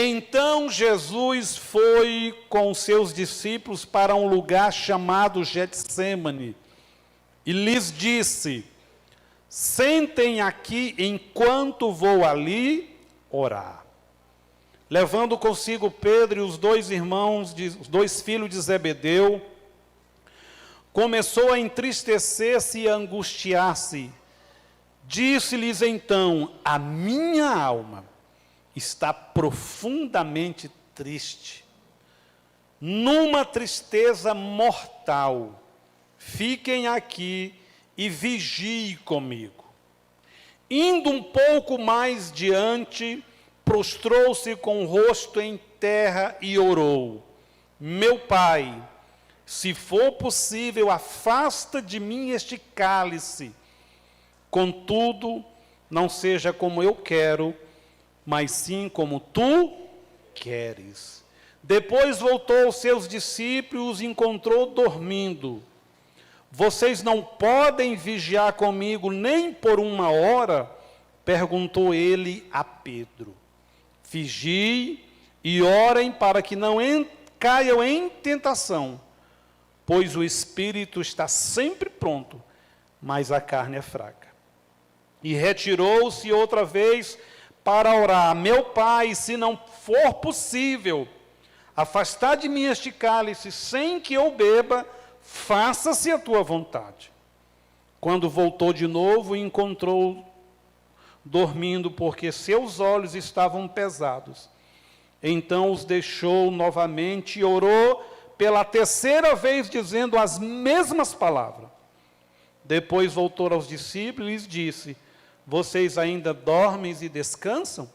Então Jesus foi com seus discípulos para um lugar chamado Getsêmani e lhes disse: sentem aqui enquanto vou ali orar. Levando consigo Pedro e os dois irmãos, os dois filhos de Zebedeu, começou a entristecer-se e a angustiar-se. Disse-lhes então: a minha alma está profundamente triste, numa tristeza mortal. Fiquem aqui e vigiem comigo. Indo um pouco mais diante, prostrou-se com o rosto em terra e orou: meu Pai, se for possível, afasta de mim este cálice. Contudo, não seja como eu quero, mas sim como tu queres. Depois voltou aos seus discípulos e os encontrou dormindo. Vocês não podem vigiar comigo nem por uma hora? Perguntou ele a Pedro. Vigiem e orem para que não caiam em tentação, pois o espírito está sempre pronto, mas a carne é fraca. E retirou-se outra vez para orar: meu Pai, se não for possível, afastar de mim este cálice sem que eu beba, faça-se a tua vontade. Quando voltou de novo, encontrou dormindo, porque seus olhos estavam pesados. Então os deixou novamente e orou pela terceira vez, dizendo as mesmas palavras. Depois voltou aos discípulos e lhes disse: vocês ainda dormem e descansam?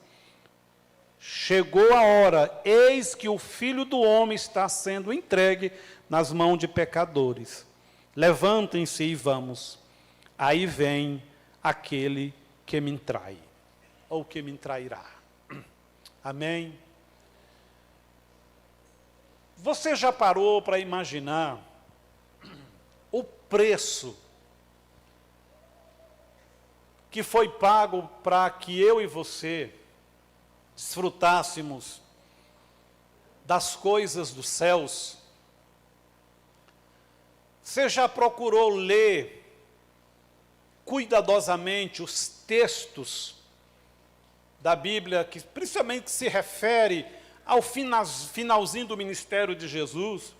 Chegou a hora, eis que o Filho do Homem está sendo entregue nas mãos de pecadores. Levantem-se e vamos. Aí vem aquele que me trai, ou que me trairá. Amém? Você já parou para imaginar o preço que foi pago para que eu e você desfrutássemos das coisas dos céus? Você já procurou ler cuidadosamente os textos da Bíblia, que principalmente se refere ao finalzinho do ministério de Jesus?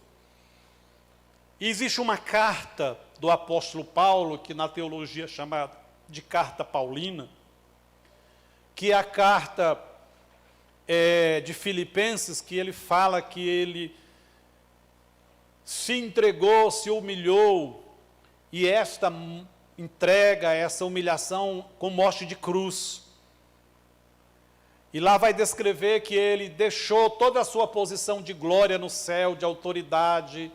E existe uma carta do apóstolo Paulo, que na teologia é chamada de carta paulina, que é a carta de Filipenses, que ele fala que ele se entregou, se humilhou, e esta entrega, essa humilhação com morte de cruz. E lá vai descrever que ele deixou toda a sua posição de glória no céu, de autoridade,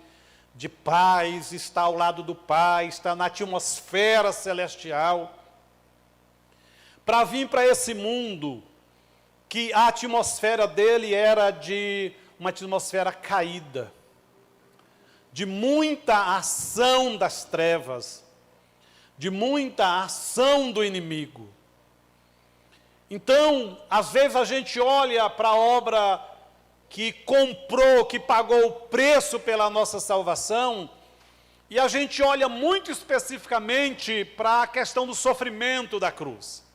de paz, está ao lado do Pai, está na atmosfera celestial, para vir para esse mundo, que a atmosfera dele era de uma atmosfera caída, de muita ação das trevas, de muita ação do inimigo. Então, às vezes a gente olha para a obra que comprou, que pagou o preço pela nossa salvação, e a gente olha muito especificamente para a questão do sofrimento da cruz.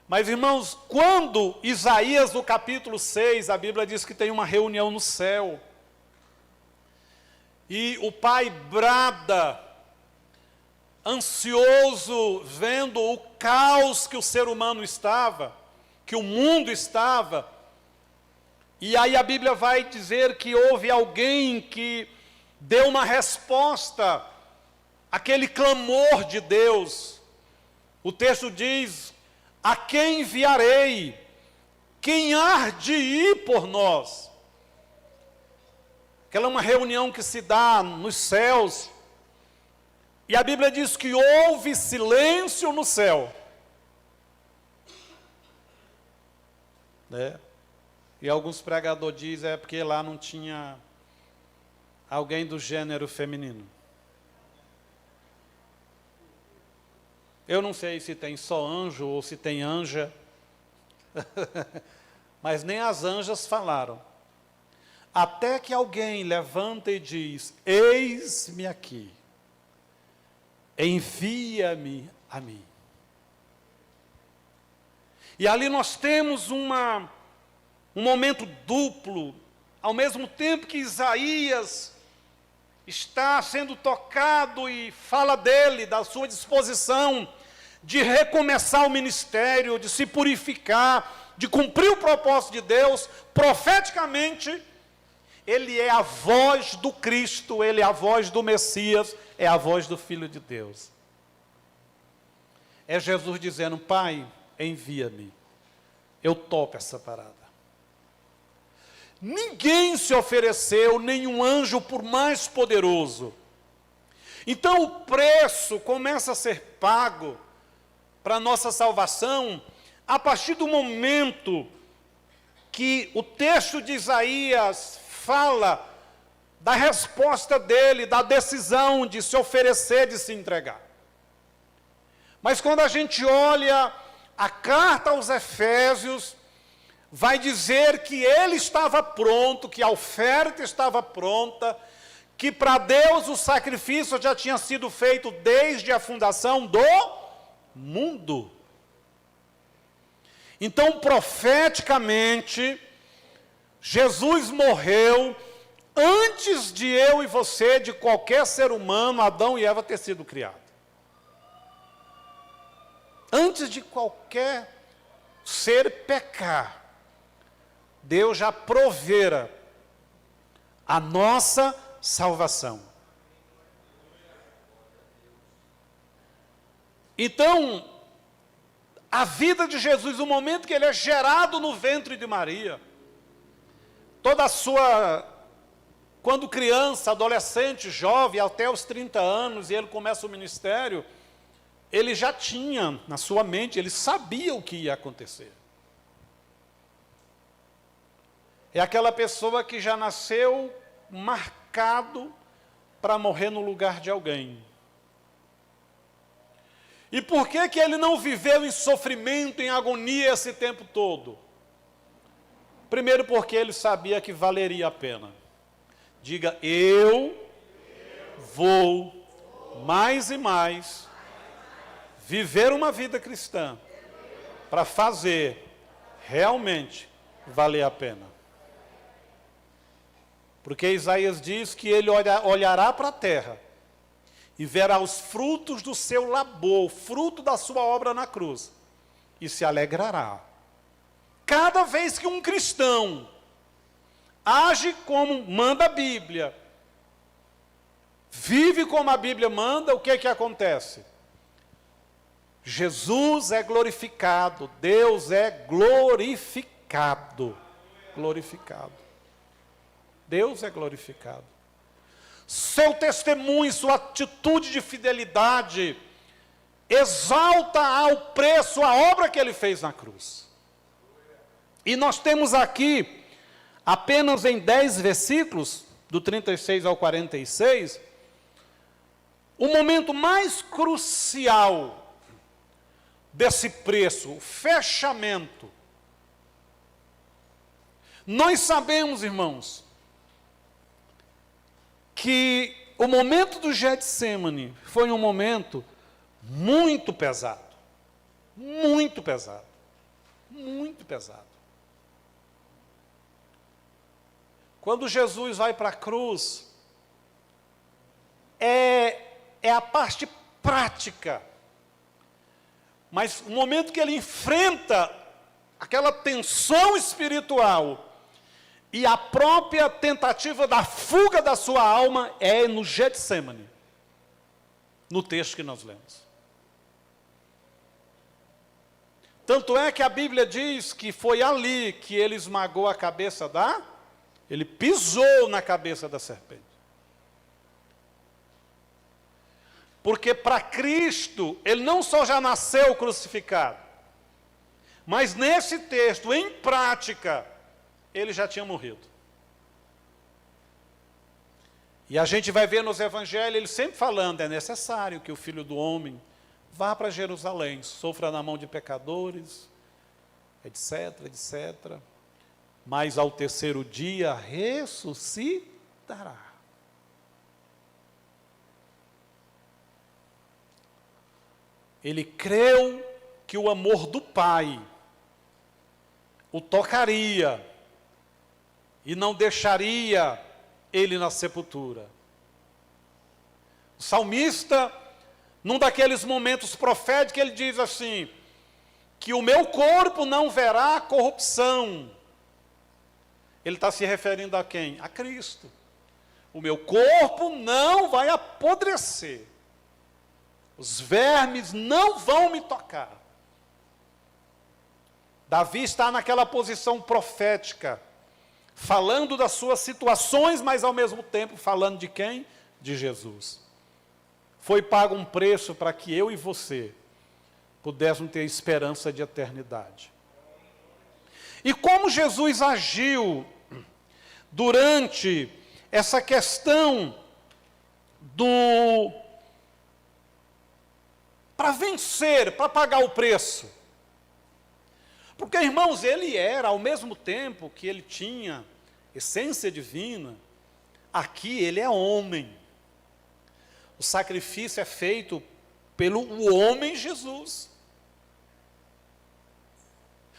Mas, irmãos, quando Isaías, no capítulo 6, a Bíblia diz que tem uma reunião no céu, e o Pai brada, ansioso, vendo o caos que o ser humano estava, que o mundo estava, e aí a Bíblia vai dizer que houve alguém que deu uma resposta àquele clamor de Deus. O texto diz: a quem enviarei? Quem há de ir por nós? Aquela é uma reunião que se dá nos céus, e a Bíblia diz que houve silêncio no céu. E alguns pregadores dizem porque lá não tinha alguém do gênero feminino. Eu não sei se tem só anjo ou se tem anja. mas nem as anjas falaram. Até que alguém levanta e diz: eis-me aqui, envia-me a mim. E ali nós temos um momento duplo, ao mesmo tempo que Isaías está sendo tocado e fala dele, da sua disposição de recomeçar o ministério, de se purificar, de cumprir o propósito de Deus, profeticamente, ele é a voz do Cristo, ele é a voz do Messias, é a voz do Filho de Deus. É Jesus dizendo: Pai, envia-me, eu topo essa parada. Ninguém se ofereceu, nenhum anjo, por mais poderoso. Então o preço começa a ser pago para a nossa salvação a partir do momento que o texto de Isaías fala da resposta dele, da decisão de se oferecer, de se entregar. Mas quando a gente olha a carta aos Efésios, vai dizer que ele estava pronto, que a oferta estava pronta, que para Deus o sacrifício já tinha sido feito desde a fundação do mundo. Então, profeticamente, Jesus morreu antes de eu e você, de qualquer ser humano, Adão e Eva, ter sido criado. Antes de qualquer ser pecar, Deus já provera a nossa salvação. Então, a vida de Jesus, o momento que ele é gerado no ventre de Maria, toda a sua, quando criança, adolescente, jovem, até os 30 anos, e ele começa o ministério, ele já tinha na sua mente, ele sabia o que ia acontecer. É aquela pessoa que já nasceu marcado para morrer no lugar de alguém. E por que que ele não viveu em sofrimento, em agonia esse tempo todo? Primeiro, porque ele sabia que valeria a pena. Diga: eu vou mais e mais viver uma vida cristã para fazer realmente valer a pena. Porque Isaías diz que ele olhará para a terra e verá os frutos do seu labor, fruto da sua obra na cruz, e se alegrará. Cada vez que um cristão age como manda a Bíblia, vive como a Bíblia manda, o que que acontece? Jesus é glorificado, Deus é glorificado. Glorificado. Deus é glorificado. Seu testemunho, sua atitude de fidelidade, exalta ao preço a obra que ele fez na cruz. E nós temos aqui, apenas em 10 versículos, do 36 ao 46, o momento mais crucial desse preço, o fechamento. Nós sabemos, irmãos, que o momento do Getsêmani foi um momento muito pesado. Muito pesado. Muito pesado. Quando Jesus vai para a cruz, é a parte prática. Mas o momento que ele enfrenta aquela tensão espiritual e a própria tentativa da fuga da sua alma é no Getsêmani, no texto que nós lemos. Tanto é que a Bíblia diz que foi ali que ele esmagou a cabeça ele pisou na cabeça da serpente. Porque para Cristo, ele não só já nasceu crucificado, mas nesse texto, em prática, ele já tinha morrido. E a gente vai ver nos evangelhos, ele sempre falando, é necessário que o Filho do Homem vá para Jerusalém, sofra na mão de pecadores, etc, etc. mas ao terceiro dia ressuscitará. Ele creu que o amor do Pai o tocaria e não deixaria ele na sepultura. O salmista, num daqueles momentos proféticos, ele diz assim, que o meu corpo não verá corrupção. Ele está se referindo a quem? A Cristo. O meu corpo não vai apodrecer. Os vermes não vão me tocar. Davi está naquela posição profética, falando das suas situações, mas ao mesmo tempo falando de quem? De Jesus. Foi pago um preço para que eu e você pudéssemos ter esperança de eternidade. E como Jesus agiu durante essa questão para vencer, para pagar o preço. Porque, irmãos, ele era, ao mesmo tempo que ele tinha essência divina, aqui ele é homem. O sacrifício é feito pelo homem Jesus.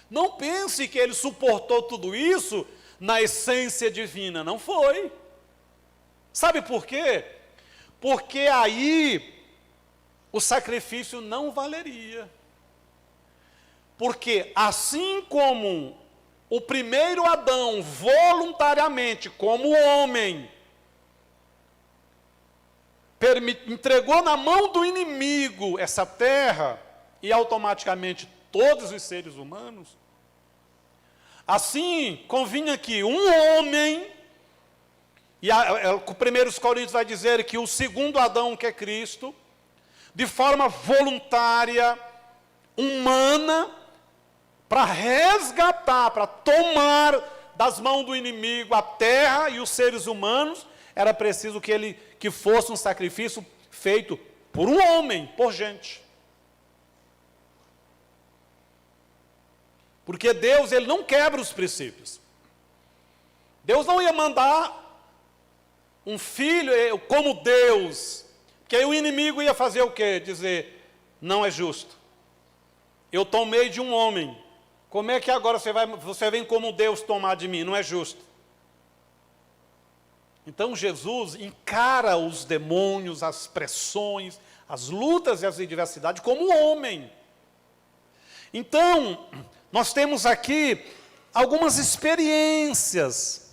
Não pense que ele suportou tudo isso na essência divina, não foi. Sabe por quê? Porque aí o sacrifício não valeria. Porque assim como o primeiro Adão voluntariamente, como homem, entregou na mão do inimigo essa terra e automaticamente todos os seres humanos, assim convinha que um homem, e o 1 Coríntios vai dizer que o segundo Adão, que é Cristo, de forma voluntária, humana, para resgatar, para tomar das mãos do inimigo a terra e os seres humanos, era preciso que fosse um sacrifício feito por um homem, por gente. Porque Deus, ele não quebra os princípios. Deus não ia mandar um filho como Deus, que aí o inimigo ia fazer o quê? Dizer, não é justo. Eu tomei de um homem. Como é que agora você vem como Deus tomar de mim? Não é justo. Então Jesus encara os demônios, as pressões, as lutas e as adversidades como homem. Então, nós temos aqui algumas experiências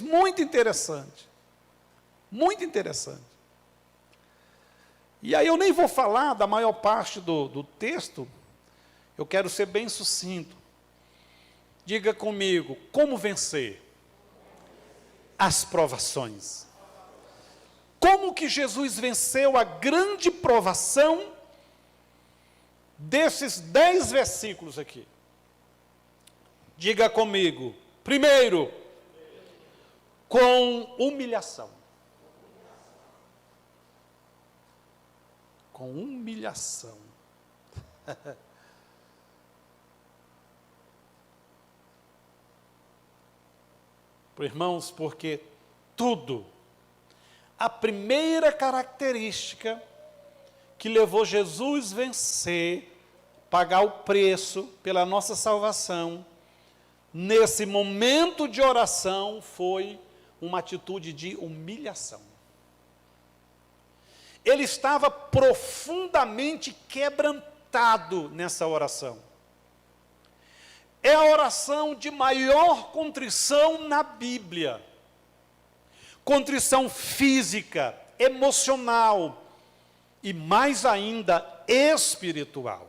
muito interessantes. Muito interessantes. E aí eu nem vou falar da maior parte do texto, eu quero ser bem sucinto. Diga comigo, como vencer as provações? Como que Jesus venceu a grande provação desses 10 versículos aqui? Diga comigo, primeiro, com humilhação. Com humilhação. Irmãos, porque tudo, a primeira característica que levou Jesus a vencer, pagar o preço pela nossa salvação, nesse momento de oração, foi uma atitude de humilhação. Ele estava profundamente quebrantado nessa oração. É a oração de maior contrição na Bíblia. Contrição física, emocional e mais ainda espiritual.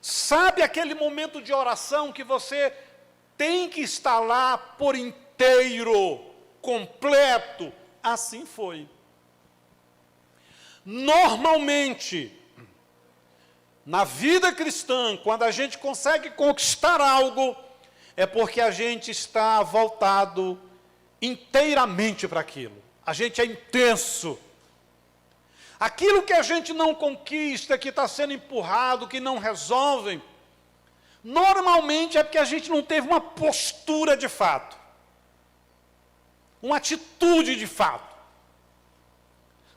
Sabe aquele momento de oração que você tem que estar lá por inteiro, completo? Assim foi. Normalmente, na vida cristã, quando a gente consegue conquistar algo, é porque a gente está voltado inteiramente para aquilo. A gente é intenso. Aquilo que a gente não conquista, que está sendo empurrado, que não resolve, Normalmente é porque a gente não teve uma postura de fato, uma atitude de fato.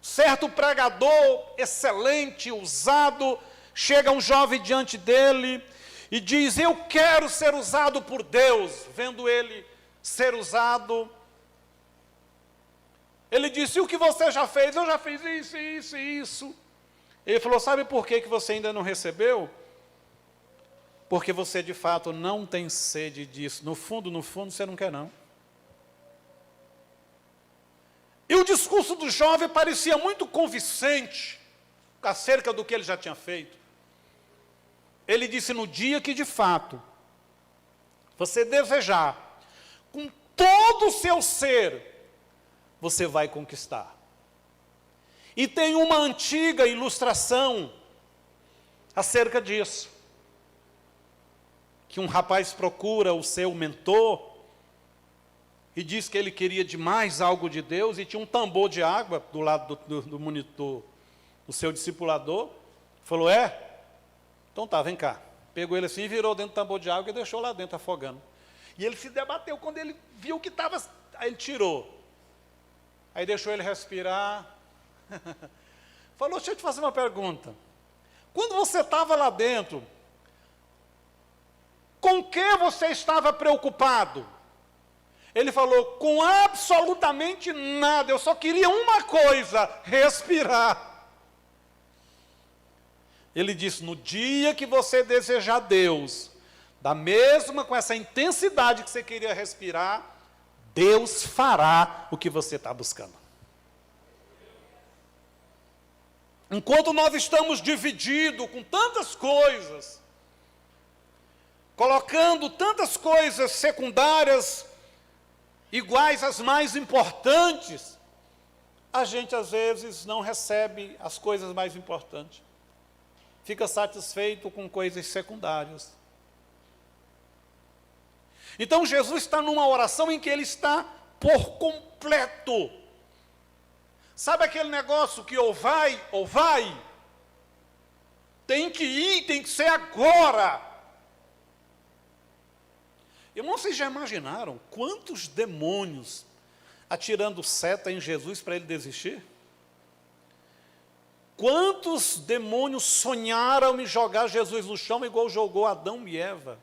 Certo pregador excelente, usado, chega um jovem diante dele e diz: eu quero ser usado por Deus. Vendo ele ser usado, ele disse: o que você já fez? Eu já fiz isso, isso e isso. Ele falou: sabe por que você ainda não recebeu? Porque você de fato não tem sede disso. No fundo, você não quer não. E o discurso do jovem parecia muito convincente acerca do que ele já tinha feito. Ele disse: no dia que de fato você desejar, com todo o seu ser, você vai conquistar. E tem uma antiga ilustração acerca disso. Que um rapaz procura o seu mentor e diz que ele queria demais algo de Deus, e tinha um tambor de água do lado do monitor, do seu discipulador. Falou: então tá, vem cá. Pegou ele assim, virou dentro do tambor de água e deixou lá dentro afogando. E ele se debateu. Quando ele viu que estava, aí ele tirou. Aí deixou ele respirar. Falou: deixa eu te fazer uma pergunta. Quando você estava lá dentro, com que você estava preocupado? Ele falou: com absolutamente nada, eu só queria uma coisa: respirar. Ele disse: no dia que você desejar Deus, com essa intensidade que você queria respirar, Deus fará o que você está buscando. Enquanto nós estamos divididos com tantas coisas, colocando tantas coisas secundárias, iguais às mais importantes, a gente às vezes não recebe as coisas mais importantes. Fica satisfeito com coisas secundárias. Então Jesus está numa oração em que ele está por completo. Sabe aquele negócio que ou vai, tem que ir, tem que ser agora. Irmãos, vocês já imaginaram quantos demônios atirando seta em Jesus para ele desistir? Quantos demônios sonharam em jogar Jesus no chão igual jogou Adão e Eva?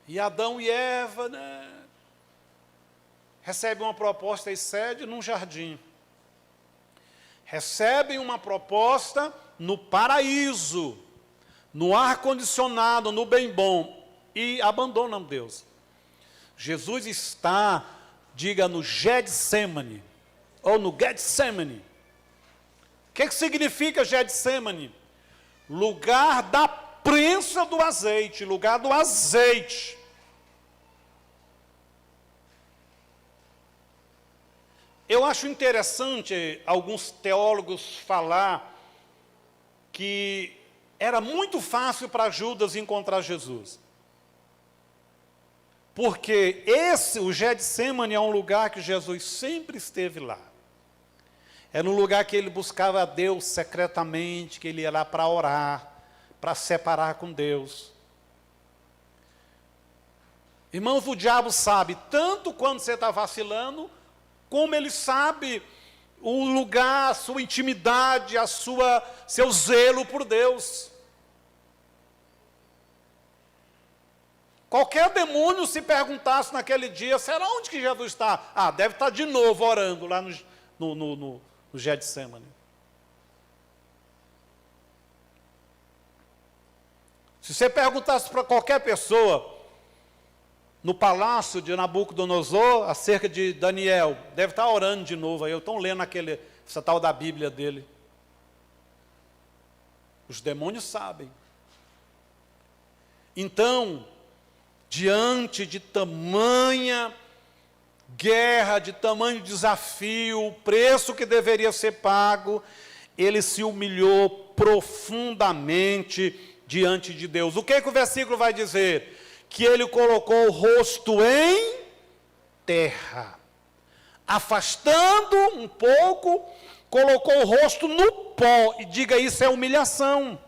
E Adão e Eva, recebem uma proposta e cedem num jardim. Recebem uma proposta no paraíso, no ar-condicionado, no bem bom, e abandonam Deus. Jesus está, diga, no Getsemane, ou no Getsemane. O que significa Getsemane? Lugar da prensa do azeite, lugar do azeite. Eu acho interessante alguns teólogos falar que era muito fácil para Judas encontrar Jesus. Porque o Getsemane é um lugar que Jesus sempre esteve lá. Era um lugar que ele buscava a Deus secretamente, que ele ia lá para orar, para separar com Deus. Irmãos, o diabo sabe tanto quando você está vacilando, como ele sabe o lugar, a sua intimidade, seu zelo por Deus. Qualquer demônio se perguntasse naquele dia: será onde que Jesus está? Deve estar de novo orando lá no Getsemane. Se você perguntasse para qualquer pessoa no palácio de Nabucodonosor acerca de Daniel, deve estar orando de novo. Aí eu estou lendo essa tal da Bíblia dele. Os demônios sabem. Então, diante de tamanha guerra, de tamanho desafio, o preço que deveria ser pago, ele se humilhou profundamente diante de Deus. O que o versículo vai dizer? Que ele colocou o rosto em terra, afastando um pouco colocou o rosto no pó, e diga, isso é humilhação.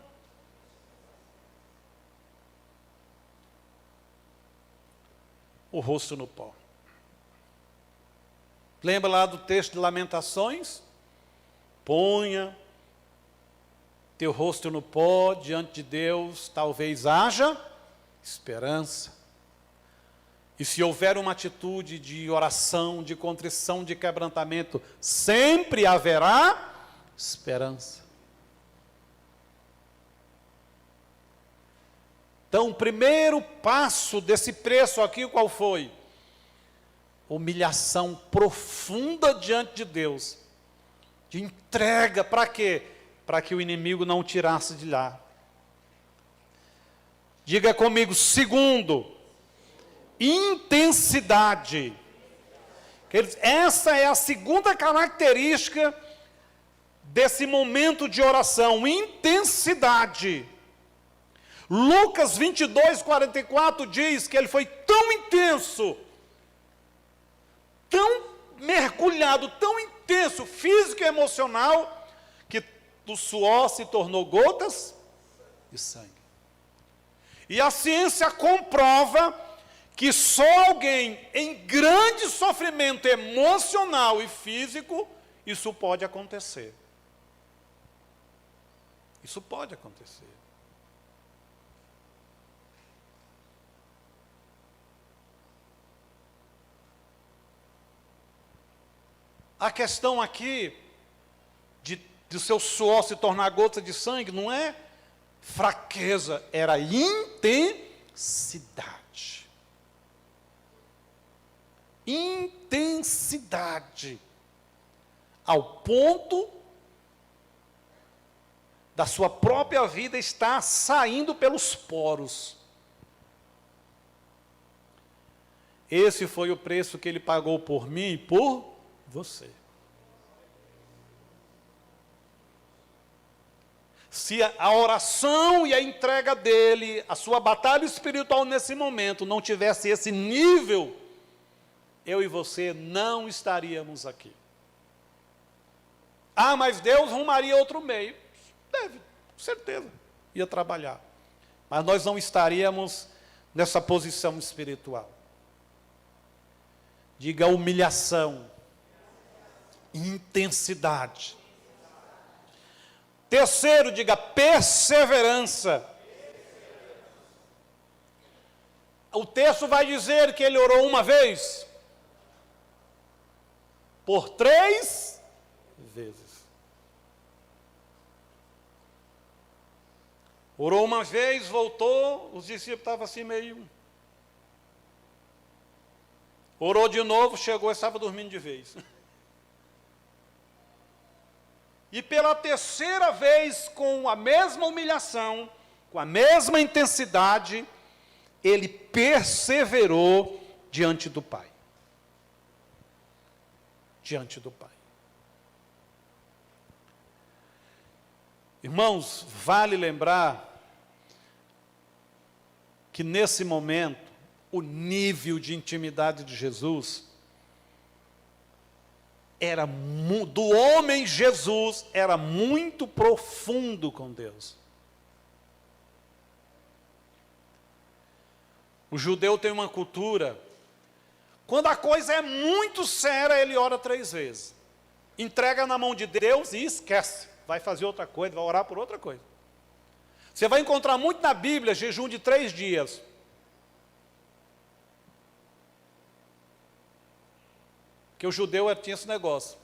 O rosto no pó. Lembra lá do texto de Lamentações? Ponha teu rosto no pó diante de Deus, talvez haja esperança. E se houver uma atitude de oração, de contrição, de quebrantamento, sempre haverá esperança. Então, o primeiro passo desse preço aqui, qual foi? Humilhação profunda diante de Deus. De entrega, para quê? Para que o inimigo não o tirasse de lá. Diga comigo, segundo, intensidade. Essa é a segunda característica desse momento de oração, intensidade. Lucas 22, 44 diz que ele foi tão intenso, tão mergulhado, tão intenso, físico e emocional, que do suor se tornou gotas de sangue. E a ciência comprova que só alguém em grande sofrimento emocional e físico, isso pode acontecer. Isso pode acontecer. A questão aqui, de o seu suor se tornar gota de sangue, não é fraqueza, era intensidade. Intensidade. Ao ponto da sua própria vida estar saindo pelos poros. Esse foi o preço que ele pagou por mim e por você. Se a oração e a entrega dele, a sua batalha espiritual nesse momento não tivesse esse nível, eu e você não estaríamos aqui. Ah, mas Deus arrumaria outro meio. Deve, com certeza, ia trabalhar. Mas nós não estaríamos nessa posição espiritual. Diga humilhação. Intensidade. Terceiro, diga perseverança. O texto vai dizer que ele orou uma vez, por 3 vezes. Orou uma vez, voltou, os discípulos estavam assim meio... Orou de novo, chegou e estava dormindo de vez. E pela terceira vez, com a mesma humilhação, com a mesma intensidade, ele perseverou diante do Pai. Diante do Pai. Irmãos, vale lembrar que nesse momento, o nível de intimidade de Jesus era do homem Jesus era muito profundo com Deus. O judeu tem uma cultura, quando a coisa é muito séria, ele ora 3 vezes. Entrega na mão de Deus e esquece. Vai fazer outra coisa, vai orar por outra coisa. Você vai encontrar muito na Bíblia jejum de 3 dias. Que o judeu tinha esse negócio.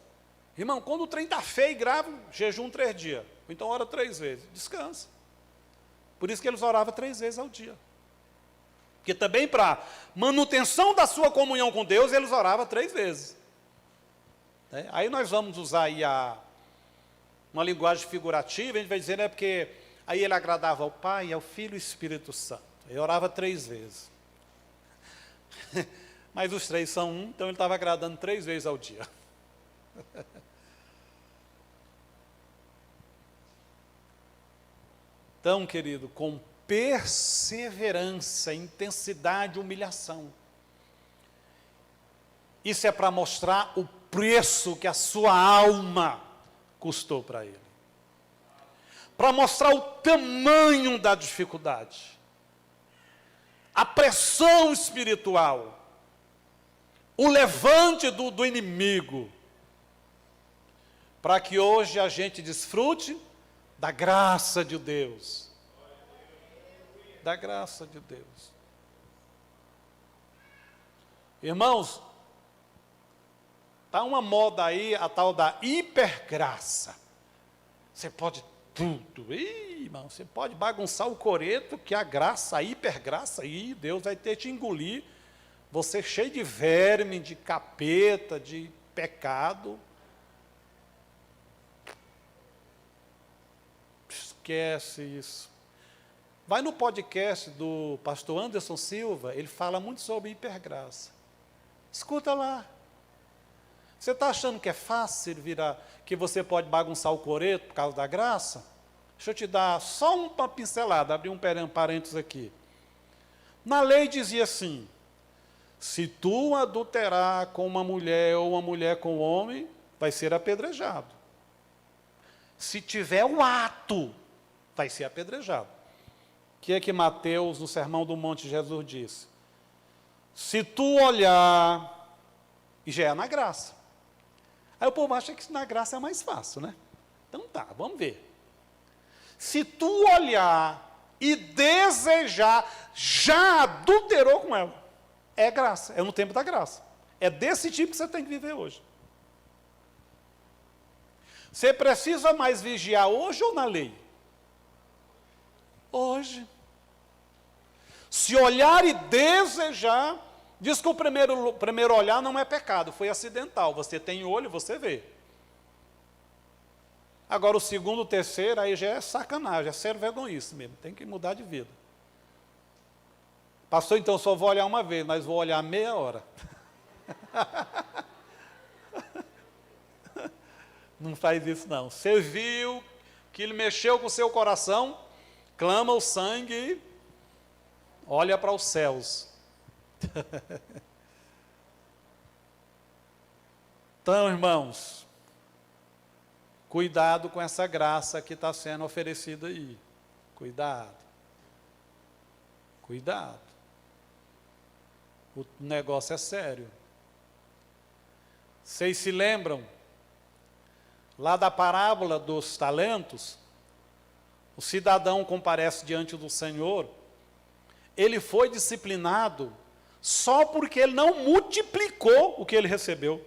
Irmão, quando o trem está feio e grave, jejum 3 dias. Ou então ora 3 vezes, descansa. Por isso que eles oravam 3 vezes ao dia. Porque também para manutenção da sua comunhão com Deus, eles oravam 3 vezes. Aí nós vamos usar aí uma linguagem figurativa, a gente vai dizer, porque aí ele agradava ao Pai, ao Filho e ao Espírito Santo. Ele orava 3 vezes. Mas os 3 são um, então ele estava agradando 3 vezes ao dia. Então, querido, com perseverança, intensidade, humilhação. Isso é para mostrar o preço que a sua alma custou para ele. Para mostrar o tamanho da dificuldade, a pressão espiritual, o levante do inimigo, para que hoje a gente desfrute da graça de Deus. Da graça de Deus. Irmãos, está uma moda aí, a tal da hipergraça. Você pode tudo. Ih, irmão, você pode bagunçar o coreto, que a graça, a hipergraça, aí Deus vai ter que te engolir. Você cheio de verme, de capeta, de pecado. Esquece isso. Vai no podcast do pastor Anderson Silva, ele fala muito sobre hipergraça. Escuta lá. Você está achando que é fácil que você pode bagunçar o coreto por causa da graça? Deixa eu te dar só uma pincelada, abrir um parênteses aqui. Na lei dizia assim: se tu adulterar com uma mulher ou uma mulher com um homem, vai ser apedrejado. Se tiver o ato, vai ser apedrejado. O que é que Mateus, no Sermão do Monte, Jesus disse? Se tu olhar, e já é na graça. Aí o povo acha que na graça é mais fácil, né? Então tá, vamos ver. Se tu olhar e desejar, já adulterou com ela. É graça, é no tempo da graça. É desse tipo que você tem que viver hoje. Você precisa mais vigiar hoje ou na lei? Hoje. Se olhar e desejar, diz que o primeiro olhar não é pecado, foi acidental. Você tem olho, você vê. Agora o segundo, o terceiro, aí já é sacanagem, é ser vergonhice mesmo, tem que mudar de vida. Pastor, então só vou olhar uma vez, mas vou olhar meia hora. Não faz isso não. Você viu que ele mexeu com o seu coração, clama o sangue e olha para os céus. Então, irmãos, cuidado com essa graça que está sendo oferecida aí. Cuidado. Cuidado. O negócio é sério. Vocês se lembram lá da parábola dos talentos? O cidadão comparece diante do Senhor. Ele foi disciplinado só porque ele não multiplicou o que ele recebeu.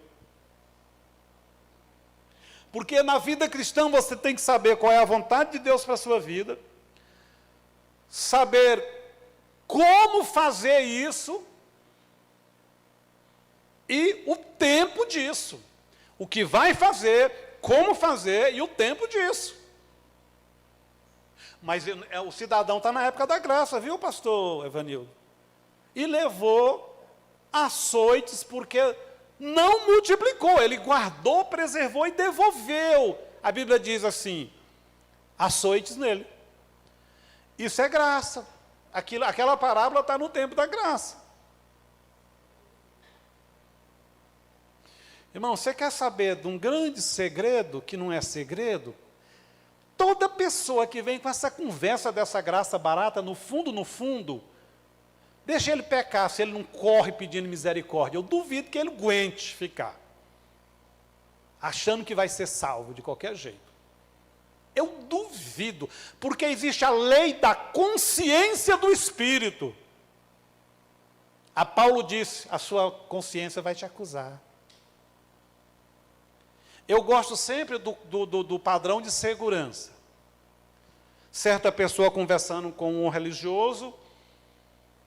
Porque na vida cristã você tem que saber qual é a vontade de Deus para a sua vida, saber como fazer isso e o tempo disso. O que vai fazer, como fazer e o tempo disso. Mas o cidadão está na época da graça, viu, pastor Evanildo? E levou açoites porque não multiplicou, ele guardou, preservou e devolveu. A Bíblia diz assim, açoites nele. Isso é graça. Aquela parábola está no tempo da graça. Irmão, você quer saber de um grande segredo, que não é segredo? Toda pessoa que vem com essa conversa dessa graça barata, no fundo, deixa ele pecar, se ele não corre pedindo misericórdia. Eu duvido que ele aguente ficar, achando que vai ser salvo de qualquer jeito. Eu duvido, porque existe a lei da consciência do Espírito. A Paulo disse, a sua consciência vai te acusar. Eu gosto sempre do padrão de segurança. Certa pessoa conversando com um religioso,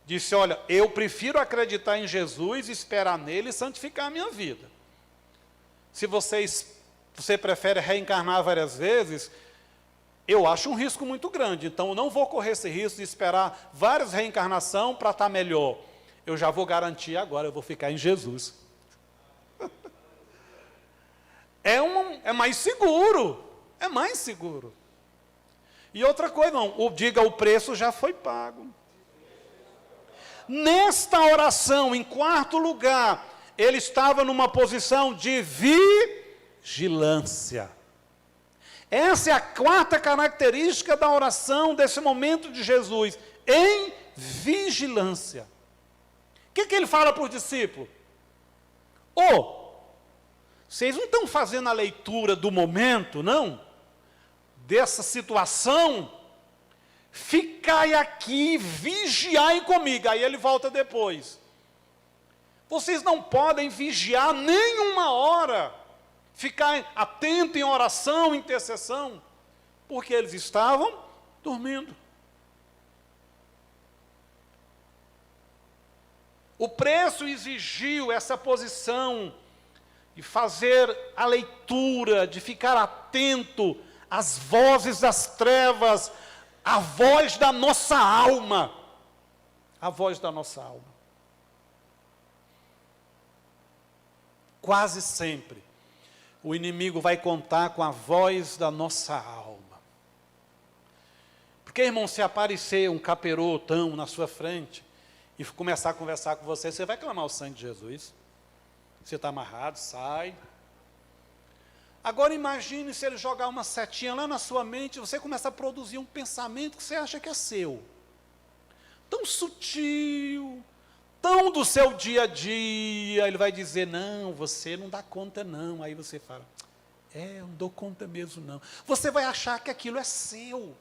disse, olha, eu prefiro acreditar em Jesus, esperar nele e santificar a minha vida. Se você prefere reencarnar várias vezes, eu acho um risco muito grande, então eu não vou correr esse risco de esperar várias reencarnações para estar melhor. Eu já vou garantir agora, eu vou ficar em Jesus. É mais seguro, é mais seguro. E outra coisa, não, diga o preço já foi pago. Nesta oração, em quarto lugar, ele estava numa posição de vigilância. Essa é a quarta característica da oração desse momento de Jesus, em vigilância. O que ele fala para os discípulos? Vocês não estão fazendo a leitura do momento, não? Dessa situação? Ficai aqui, vigiai comigo. Aí ele volta depois. Vocês não podem vigiar nenhuma hora, ficar atento em oração, intercessão, porque eles estavam dormindo. O preço exigiu essa posição de fazer a leitura, de ficar atento às vozes das trevas, à voz da nossa alma. A voz da nossa alma. Quase sempre, o inimigo vai contar com a voz da nossa alma. Porque, irmão, se aparecer um caperotão na sua frente e começar a conversar com você, você vai clamar o sangue de Jesus. Você está amarrado, sai. Agora imagine se ele jogar uma setinha lá na sua mente, você começa a produzir um pensamento que você acha que é seu. Tão sutil, tão do seu dia a dia, ele vai dizer, não, você não dá conta não. Aí você fala, eu não dou conta mesmo não. Você vai achar que aquilo é seu.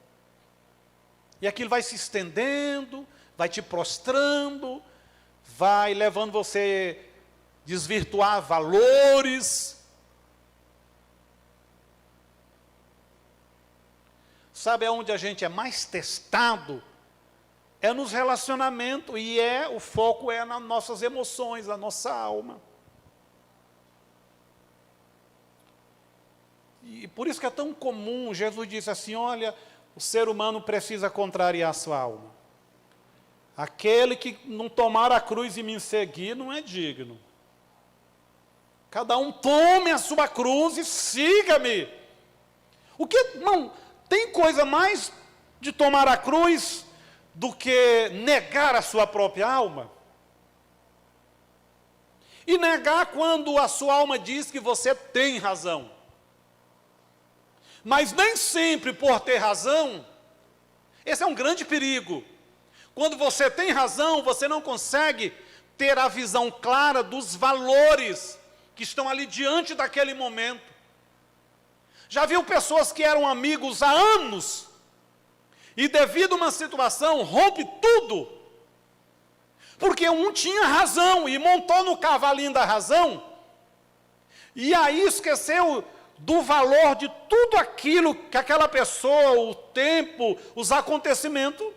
E aquilo vai se estendendo, vai te prostrando, vai levando você a desvirtuar valores. Sabe aonde a gente é mais testado? É nos relacionamentos, e o foco é nas nossas emoções, na nossa alma. E por isso que é tão comum, Jesus disse assim, olha, o ser humano precisa contrariar a sua alma. Aquele que não tomar a cruz e me seguir não é digno. Cada um tome a sua cruz e siga-me. Não, tem coisa mais de tomar a cruz do que negar a sua própria alma? E negar quando a sua alma diz que você tem razão. Mas nem sempre por ter razão, esse é um grande perigo. Quando você tem razão, você não consegue ter a visão clara dos valores que estão ali diante daquele momento. Já viu pessoas que eram amigos há anos, e devido a uma situação, rompe tudo, porque um tinha razão, e montou no cavalinho da razão, e aí esqueceu do valor de tudo aquilo que aquela pessoa, o tempo, os acontecimentos,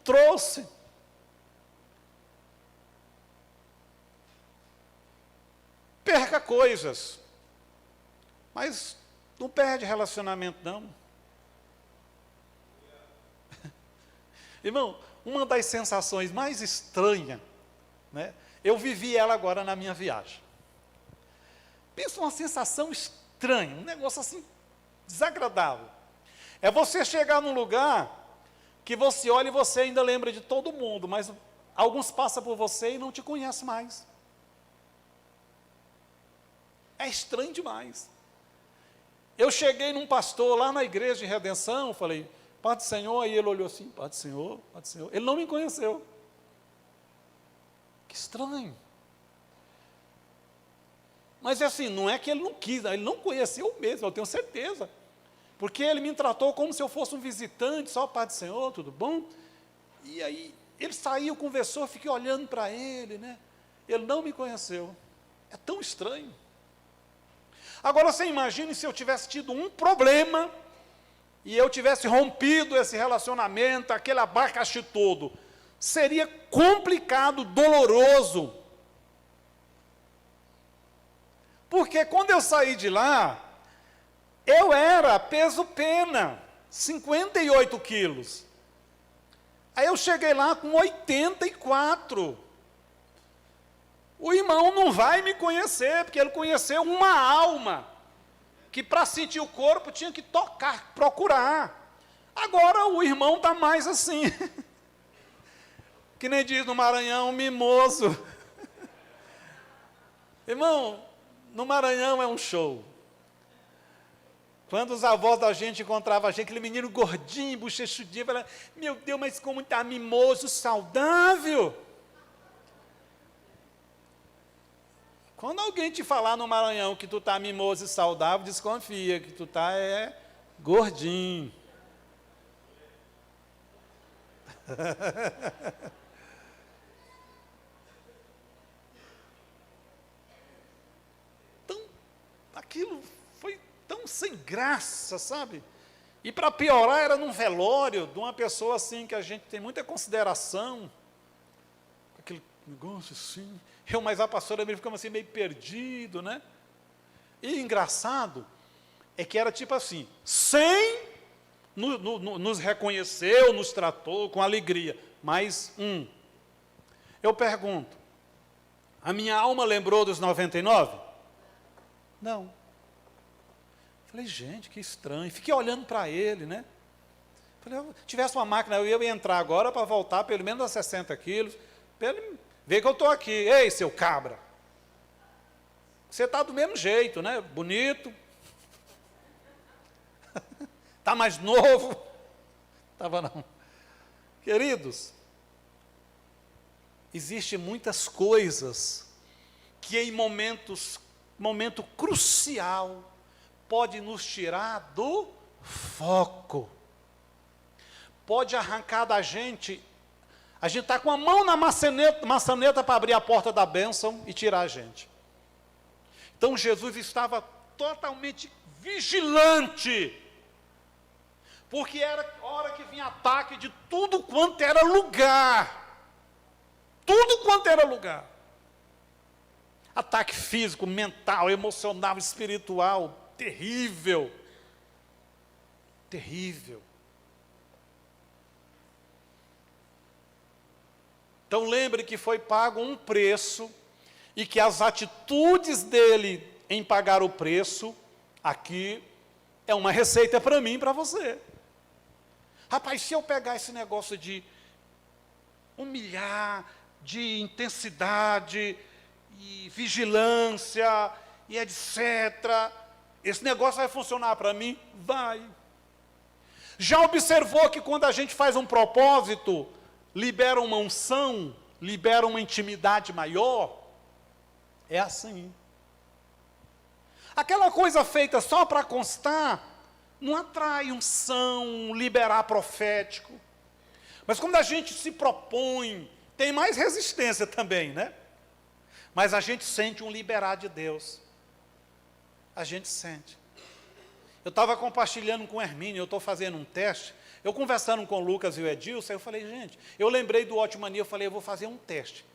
trouxe. Perca coisas, mas não perde relacionamento não. Irmão, uma das sensações mais estranhas, né, eu vivi ela agora na minha viagem. Pensa uma sensação estranha, um negócio assim, desagradável. É você chegar num lugar que você olha e você ainda lembra de todo mundo, mas alguns passam por você e não te conhecem mais. É estranho demais. Eu cheguei num pastor lá na igreja de Redenção, falei, Pai do Senhor, aí ele olhou assim, Pai do Senhor, Pai do Senhor. Ele não me conheceu. Que estranho. Mas é assim, não é que ele não quis, ele não conheceu mesmo, eu tenho certeza. Porque ele me tratou como se eu fosse um visitante, só Pai do Senhor, tudo bom? E aí, ele saiu, conversou, eu fiquei olhando para ele, né? Ele não me conheceu. É tão estranho. Agora, você imagine se eu tivesse tido um problema, e eu tivesse rompido esse relacionamento, aquele abacaxi todo. Seria complicado, doloroso. Porque quando eu saí de lá, eu era peso-pena, 58 quilos. Aí eu cheguei lá com 84. O irmão não vai me conhecer, porque ele conheceu uma alma, que para sentir o corpo tinha que tocar, procurar. Agora o irmão está mais assim, que nem diz no Maranhão, mimoso. Irmão, no Maranhão é um show. Quando os avós da gente encontravam a gente, aquele menino gordinho, bochechudinho, falava, meu Deus, mas como está mimoso, saudável. Quando alguém te falar no Maranhão que tu está mimoso e saudável, desconfia que tu está gordinho. Então, aquilo foi tão sem graça, sabe? E para piorar, era num velório de uma pessoa assim, que a gente tem muita consideração, aquele negócio assim. Mas a pastora me ficava assim, meio perdido, né? E engraçado é que era tipo assim, nos reconheceu, nos tratou com alegria, mas eu pergunto, a minha alma lembrou dos 99? Não. Falei, gente, que estranho. Fiquei olhando para ele, né? Falei, se tivesse uma máquina, eu ia entrar agora para voltar pelo menos a 60 quilos, para ele ver que eu estou aqui. Ei, seu cabra, você está do mesmo jeito, né? Bonito. Está mais novo. Estava não. Queridos, existem muitas coisas que em momento crucial, pode nos tirar do foco. Pode arrancar da gente. A gente está com a mão na maçaneta para abrir a porta da bênção e tirar a gente. Então Jesus estava totalmente vigilante, porque era hora que vinha ataque de tudo quanto era lugar. Tudo quanto era lugar. Ataque físico, mental, emocional, espiritual, terrível. Terrível. Então lembre que foi pago um preço e que as atitudes dele em pagar o preço, aqui, é uma receita para mim e para você. Rapaz, se eu pegar esse negócio de humilhar, de intensidade, e vigilância, e etc., esse negócio vai funcionar para mim? Vai. Já observou que quando a gente faz um propósito, libera uma unção, libera uma intimidade maior? É assim. Aquela coisa feita só para constar, não atrai unção, liberar profético. Mas quando a gente se propõe, tem mais resistência também, né? Mas a gente sente um liberar de Deus. A gente sente. Eu estava compartilhando com o Hermínio, eu estou fazendo um teste. Eu conversando com o Lucas e o Edilson, eu falei, gente, eu lembrei do Otmania, eu falei, eu vou fazer um teste.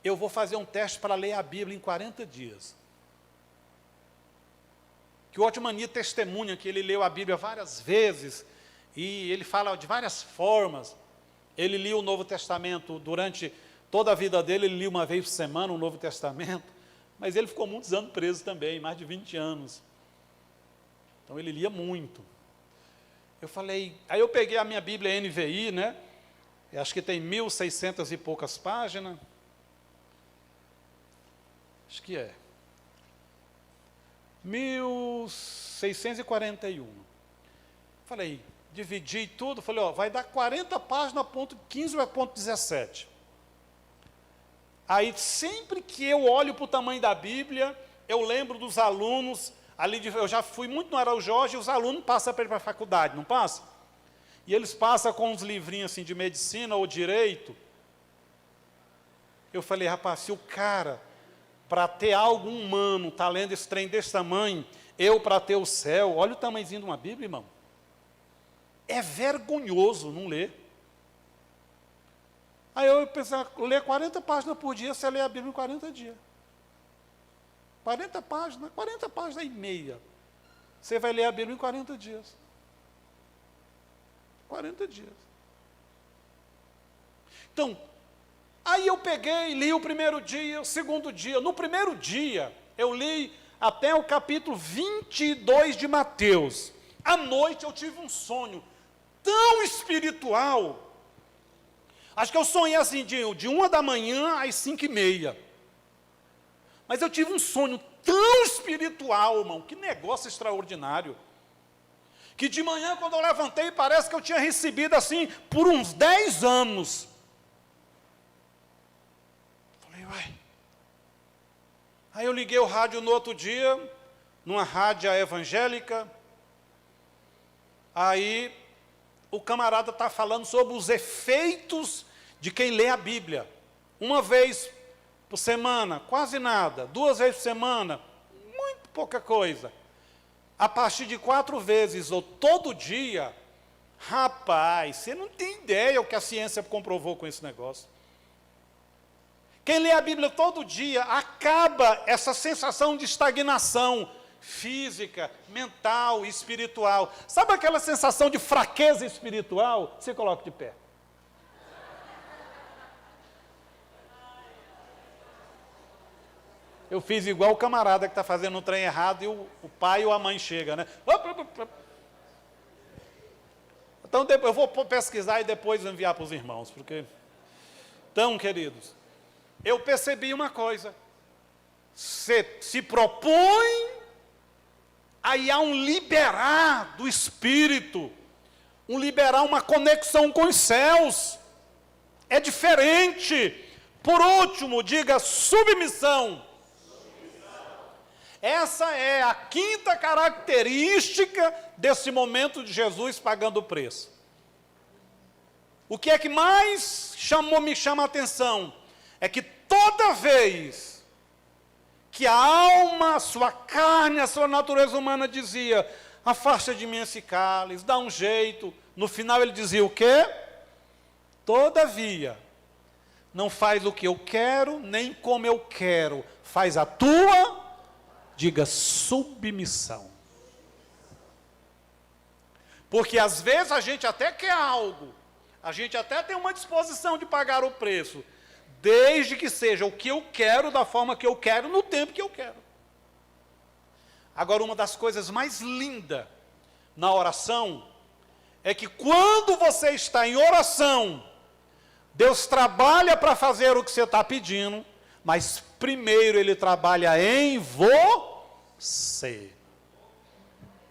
Eu vou fazer um teste para ler a Bíblia em 40 dias. Que o Otmania testemunha que ele leu a Bíblia várias vezes, e ele fala de várias formas. Ele lia o Novo Testamento durante toda a vida dele, ele lia uma vez por semana o Novo Testamento, mas ele ficou muitos anos preso também, mais de 20 anos. Então ele lia muito. Eu falei, aí eu peguei a minha Bíblia NVI, né? Eu acho que tem 1.600 e poucas páginas. Acho que é. 1.641. Falei, dividi tudo, falei, ó, vai dar 40 páginas, ponto 15 ou ponto 17. Aí, sempre que eu olho para o tamanho da Bíblia, eu lembro dos alunos, eu já fui muito no Araújo Jorge, e os alunos passam para ir para a faculdade, não passa? E eles passam com uns livrinhos assim de medicina ou direito. Eu falei, rapaz, se o cara, para ter algo humano, está lendo esse trem desse tamanho, eu para ter o céu, olha o tamanhozinho de uma Bíblia, irmão. É vergonhoso não ler. Aí eu pensei, ler 40 páginas por dia, você lê a Bíblia em 40 dias. 40 páginas e meia. Você vai ler a Bíblia em 40 dias. 40 dias. Então, aí eu peguei, li o primeiro dia, o segundo dia. No primeiro dia, eu li até o capítulo 22 de Mateus. À noite eu tive um sonho tão espiritual. Acho que eu sonhei assim, de 1 da manhã às 5:30. Mas eu tive um sonho tão espiritual, irmão, que negócio extraordinário, que de manhã, quando eu levantei, parece que eu tinha recebido assim, por uns 10 anos. Falei, uai. Aí eu liguei o rádio no outro dia, numa rádio evangélica, aí o camarada está falando sobre os efeitos de quem lê a Bíblia. Uma vez por semana, quase nada. 2 vezes por semana, muito pouca coisa. A partir de 4 vezes ou todo dia, rapaz, você não tem ideia o que a ciência comprovou com esse negócio. Quem lê a Bíblia todo dia, acaba essa sensação de estagnação física, mental, espiritual. Sabe aquela sensação de fraqueza espiritual? Você coloca de pé. Eu fiz igual o camarada que está fazendo um trem errado e o pai ou a mãe chega, né? Então, eu vou pesquisar e depois enviar para os irmãos, porque... Então, queridos, eu percebi uma coisa. Você se propõe, aí há um liberar do Espírito, um liberar, uma conexão com os céus. É diferente. Por último, diga submissão. Essa é a 5ª característica desse momento de Jesus pagando o preço. O que é que mais me chama a atenção? É que toda vez que a alma, a sua carne, a sua natureza humana dizia, afasta de mim esse cálice, dá um jeito, no final ele dizia o quê? Todavia, não faz o que eu quero, nem como eu quero, faz a tua... Diga submissão. Porque às vezes a gente até quer algo, a gente até tem uma disposição de pagar o preço, desde que seja o que eu quero, da forma que eu quero, no tempo que eu quero. Agora, uma das coisas mais lindas na oração, é que quando você está em oração, Deus trabalha para fazer o que você está pedindo, mas primeiro Ele trabalha em você.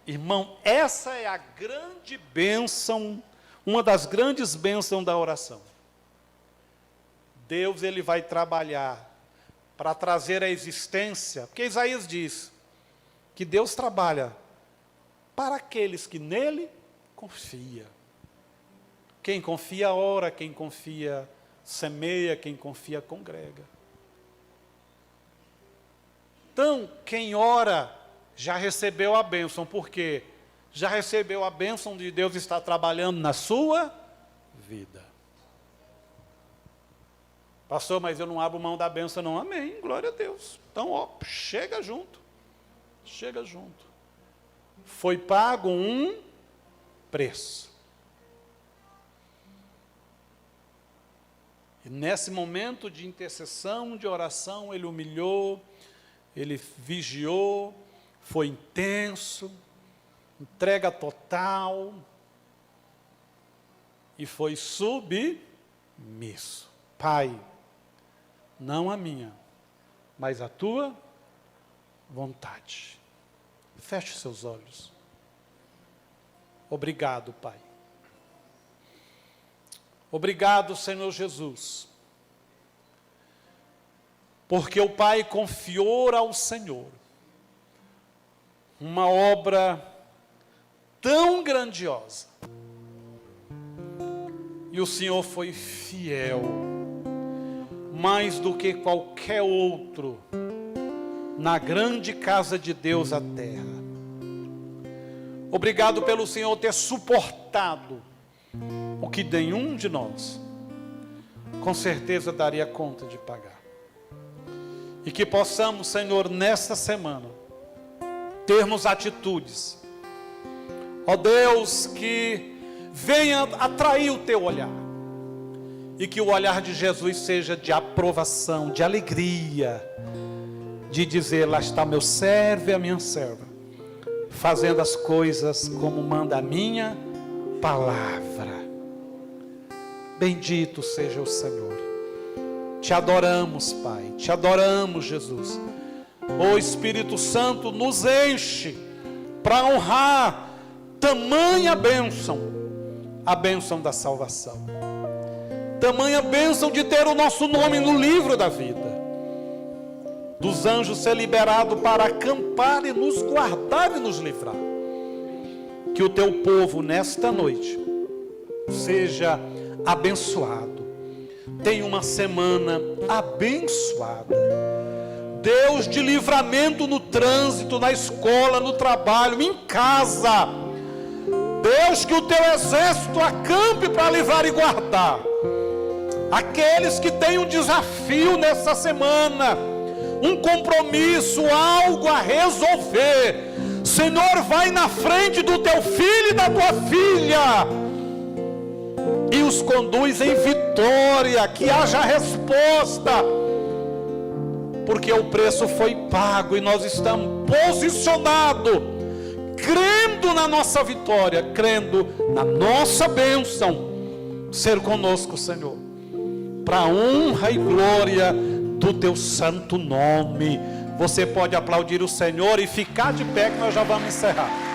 Irmão, essa é a grande bênção, uma das grandes bênçãos da oração. Deus, Ele vai trabalhar para trazer à existência, porque Isaías diz que Deus trabalha para aqueles que nele confia. Quem confia ora, quem confia semeia, quem confia congrega. Então, quem ora já recebeu a bênção, porque já recebeu a bênção de Deus estar trabalhando na sua vida. Pastor, mas eu não abro mão da bênção não. Amém, glória a Deus. Então, ó, chega junto. Chega junto. Foi pago um preço. E nesse momento de intercessão, de oração, ele humilhou, ele vigiou, foi intenso, entrega total, e foi submisso. Pai, não a minha, mas a tua vontade. Feche os seus olhos. Obrigado, Pai. Obrigado, Senhor Jesus, porque o Pai confiou ao Senhor uma obra tão grandiosa, e o Senhor foi fiel, mais do que qualquer outro, na grande casa de Deus, a terra. Obrigado pelo Senhor ter suportado o que nenhum de nós, com certeza, daria conta de pagar. E que possamos, Senhor, nesta semana, termos atitudes, ó Deus, que venha atrair o teu olhar, e que o olhar de Jesus seja de aprovação, de alegria, de dizer, lá está meu servo e a minha serva, fazendo as coisas como manda a minha palavra. Bendito seja o Senhor. Te adoramos, Pai, te adoramos, Jesus, Ó Espírito Santo, nos enche para honrar tamanha bênção, a bênção da salvação, tamanha bênção de ter o nosso nome no livro da vida, dos anjos ser liberado para acampar e nos guardar e nos livrar. Que o teu povo nesta noite seja abençoado, tenha uma semana abençoada, Deus de livramento no trânsito, na escola, no trabalho, em casa. Deus, que o teu exército acampe para livrar e guardar aqueles que têm um desafio nessa semana, um compromisso, algo a resolver. Senhor, vai na frente do teu filho e da tua filha e os conduz em vitória, que haja resposta, porque o preço foi pago e nós estamos posicionados, crendo na nossa vitória, crendo na nossa bênção, ser conosco, Senhor, para a honra e glória do teu santo nome. Você pode aplaudir o Senhor e ficar de pé, que nós já vamos encerrar.